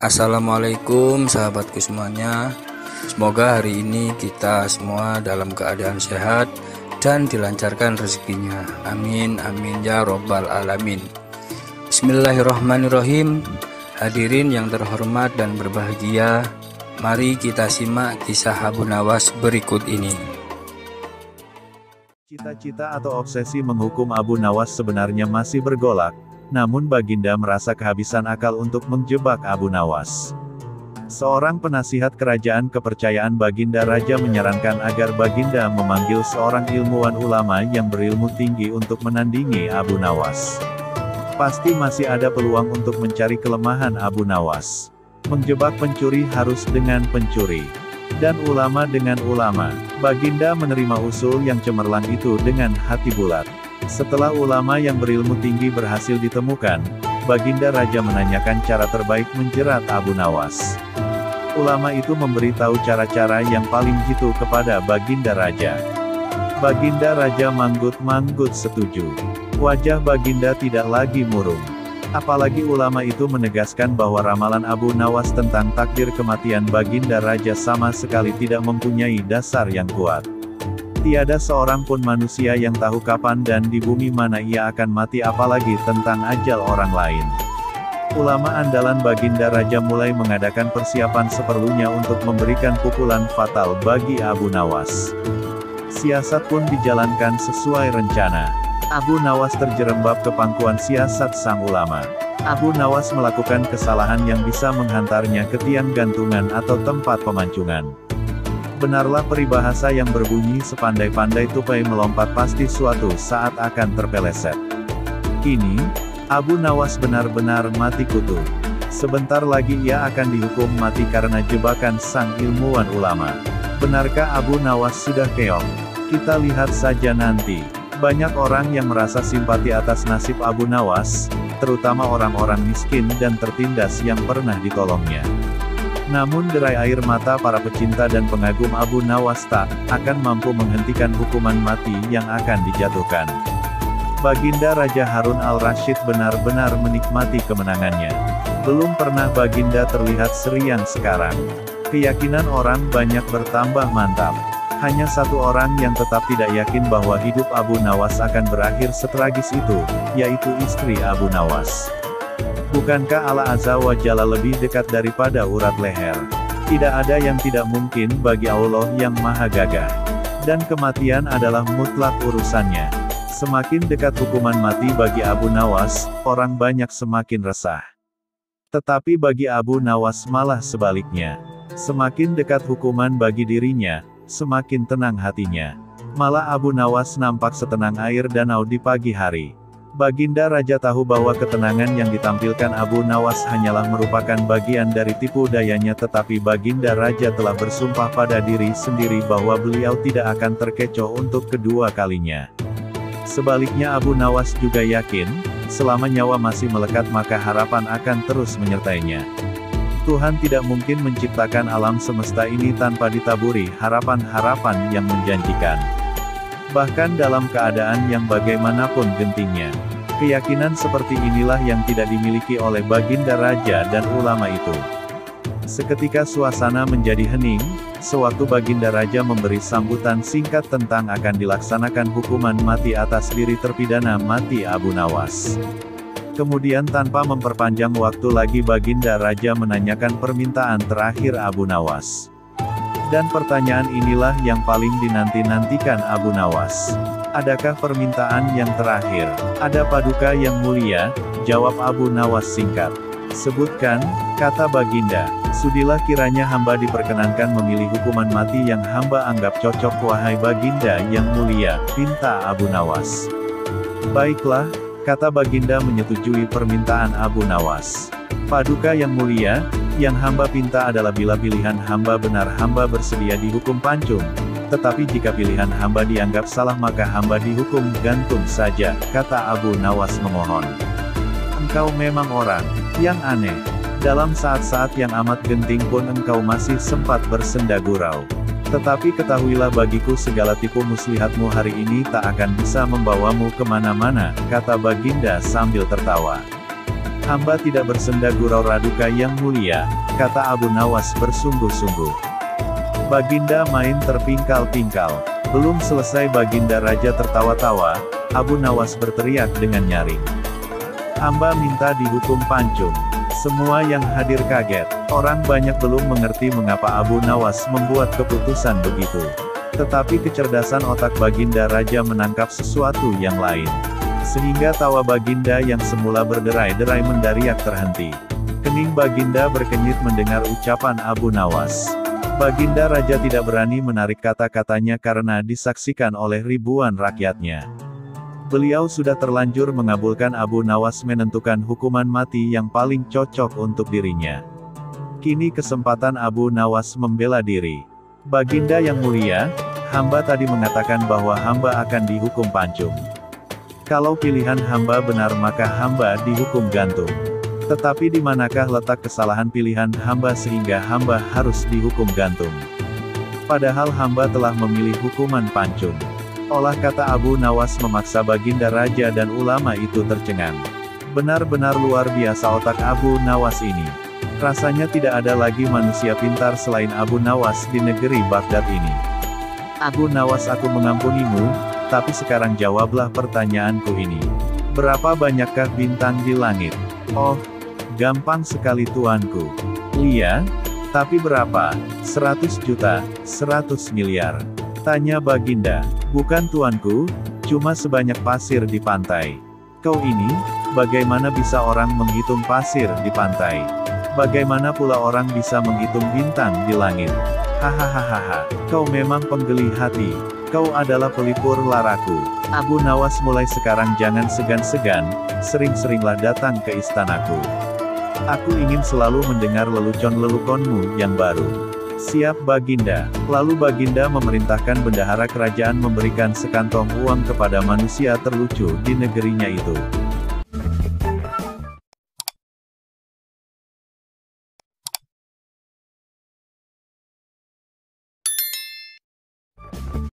Assalamualaikum sahabatku semuanya. Semoga hari ini kita semua dalam keadaan sehat dan dilancarkan rezekinya. Amin amin ya robbal alamin. Bismillahirrahmanirrahim. Hadirin yang terhormat dan berbahagia, mari kita simak kisah Abu Nawas berikut ini. Cita-cita atau obsesi menghukum Abu Nawas sebenarnya masih bergolak, namun Baginda merasa kehabisan akal untuk menjebak Abu Nawas. Seorang penasihat kerajaan kepercayaan Baginda Raja menyarankan agar Baginda memanggil seorang ilmuwan ulama yang berilmu tinggi untuk menandingi Abu Nawas. Pasti masih ada peluang untuk mencari kelemahan Abu Nawas. Menjebak pencuri harus dengan pencuri, dan ulama dengan ulama. Baginda menerima usul yang cemerlang itu dengan hati bulat. Setelah ulama yang berilmu tinggi berhasil ditemukan, Baginda Raja menanyakan cara terbaik menjerat Abu Nawas. Ulama itu memberitahu cara-cara yang paling jitu kepada Baginda Raja. Baginda Raja manggut-manggut setuju. Wajah Baginda tidak lagi murung. Apalagi ulama itu menegaskan bahwa ramalan Abu Nawas tentang takdir kematian Baginda Raja sama sekali tidak mempunyai dasar yang kuat. Tiada seorang pun manusia yang tahu kapan dan di bumi mana ia akan mati, apalagi tentang ajal orang lain. Ulama andalan Baginda Raja mulai mengadakan persiapan seperlunya untuk memberikan pukulan fatal bagi Abu Nawas. Siasat pun dijalankan sesuai rencana. Abu Nawas terjerembab ke pangkuan siasat sang ulama. Abu Nawas melakukan kesalahan yang bisa menghantarnya ke tiang gantungan atau tempat pemancungan. Benarlah peribahasa yang berbunyi sepandai-pandai tupai melompat pasti suatu saat akan terpeleset. Kini, Abu Nawas benar-benar mati kutu. Sebentar lagi ia akan dihukum mati karena jebakan sang ilmuwan ulama. Benarkah Abu Nawas sudah keong? Kita lihat saja nanti. Banyak orang yang merasa simpati atas nasib Abu Nawas, terutama orang-orang miskin dan tertindas yang pernah ditolongnya. Namun derai air mata para pecinta dan pengagum Abu Nawas tak akan mampu menghentikan hukuman mati yang akan dijatuhkan. Baginda Raja Harun al-Rasyid benar-benar menikmati kemenangannya. Belum pernah Baginda terlihat seriang sekarang. Keyakinan orang banyak bertambah mantap. Hanya satu orang yang tetap tidak yakin bahwa hidup Abu Nawas akan berakhir setragis itu, yaitu istri Abu Nawas. Bukankah Allah Azza wa Jalla lebih dekat daripada urat leher? Tidak ada yang tidak mungkin bagi Allah yang Maha Gagah. Dan kematian adalah mutlak urusannya. Semakin dekat hukuman mati bagi Abu Nawas, orang banyak semakin resah. Tetapi bagi Abu Nawas malah sebaliknya. Semakin dekat hukuman bagi dirinya, semakin tenang hatinya. Malah Abu Nawas nampak setenang air danau di pagi hari. Baginda Raja tahu bahwa ketenangan yang ditampilkan Abu Nawas hanyalah merupakan bagian dari tipu dayanya, tetapi Baginda Raja telah bersumpah pada diri sendiri bahwa beliau tidak akan terkecoh untuk kedua kalinya. Sebaliknya Abu Nawas juga yakin, selama nyawa masih melekat maka harapan akan terus menyertainya. Tuhan tidak mungkin menciptakan alam semesta ini tanpa ditaburi harapan-harapan yang menjanjikan. Bahkan dalam keadaan yang bagaimanapun gentingnya. Keyakinan seperti inilah yang tidak dimiliki oleh Baginda Raja dan ulama itu. Seketika suasana menjadi hening, sewaktu Baginda Raja memberi sambutan singkat tentang akan dilaksanakan hukuman mati atas diri terpidana mati Abu Nawas. Kemudian tanpa memperpanjang waktu lagi Baginda Raja menanyakan permintaan terakhir Abu Nawas. Dan pertanyaan inilah yang paling dinanti-nantikan Abu Nawas. Adakah permintaan yang terakhir? Ada paduka yang mulia, jawab Abu Nawas singkat. Sebutkan, kata Baginda. Sudilah kiranya hamba diperkenankan memilih hukuman mati yang hamba anggap cocok wahai Baginda yang mulia, pinta Abu Nawas. Baiklah, kata Baginda menyetujui permintaan Abu Nawas. Paduka yang mulia, yang hamba pinta adalah bila pilihan hamba benar hamba bersedia dihukum pancung. Tetapi jika pilihan hamba dianggap salah maka hamba dihukum gantung saja, kata Abu Nawas memohon. Engkau memang orang yang aneh. Dalam saat-saat yang amat genting pun engkau masih sempat bersenda gurau. Tetapi ketahuilah bagiku segala tipu muslihatmu hari ini tak akan bisa membawamu kemana-mana, kata Baginda sambil tertawa. Hamba tidak bersenda gurau Raduka yang mulia, kata Abu Nawas bersungguh-sungguh. Baginda main terpingkal-pingkal. Belum selesai Baginda Raja tertawa-tawa, Abu Nawas berteriak dengan nyaring. Hamba minta dihukum pancung. Semua yang hadir kaget. Orang banyak belum mengerti mengapa Abu Nawas membuat keputusan begitu. Tetapi kecerdasan otak Baginda Raja menangkap sesuatu yang lain. Sehingga tawa Baginda yang semula berderai-derai mendadak terhenti. Kening Baginda berkenyit mendengar ucapan Abu Nawas. Baginda Raja tidak berani menarik kata-katanya karena disaksikan oleh ribuan rakyatnya. Beliau sudah terlanjur mengabulkan Abu Nawas menentukan hukuman mati yang paling cocok untuk dirinya. Kini kesempatan Abu Nawas membela diri. Baginda yang mulia, hamba tadi mengatakan bahwa hamba akan dihukum pancung. Kalau pilihan hamba benar maka hamba dihukum gantung. Tetapi di manakah letak kesalahan pilihan hamba sehingga hamba harus dihukum gantung? Padahal hamba telah memilih hukuman pancung. Olah kata Abu Nawas memaksa Baginda Raja dan ulama itu tercengang. Benar-benar luar biasa otak Abu Nawas ini. Rasanya tidak ada lagi manusia pintar selain Abu Nawas di negeri Baghdad ini. Abu Nawas, aku mengampunimu, tapi sekarang jawablah pertanyaanku ini. Berapa banyakkah bintang di langit? Oh, gampang sekali tuanku. Iya, tapi berapa? 100 juta, 100 miliar. Tanya Baginda. Bukan tuanku, cuma sebanyak pasir di pantai. Kau ini, bagaimana bisa orang menghitung pasir di pantai? Bagaimana pula orang bisa menghitung bintang di langit? Hahaha, kau memang penggeli hati. Kau adalah pelipur laraku. Abu Nawas, mulai sekarang jangan segan-segan, sering-seringlah datang ke istanaku. Aku ingin selalu mendengar lelucon-leluconmu yang baru. Siap Baginda. Lalu Baginda memerintahkan bendahara kerajaan memberikan sekantong uang kepada manusia terlucu di negerinya itu.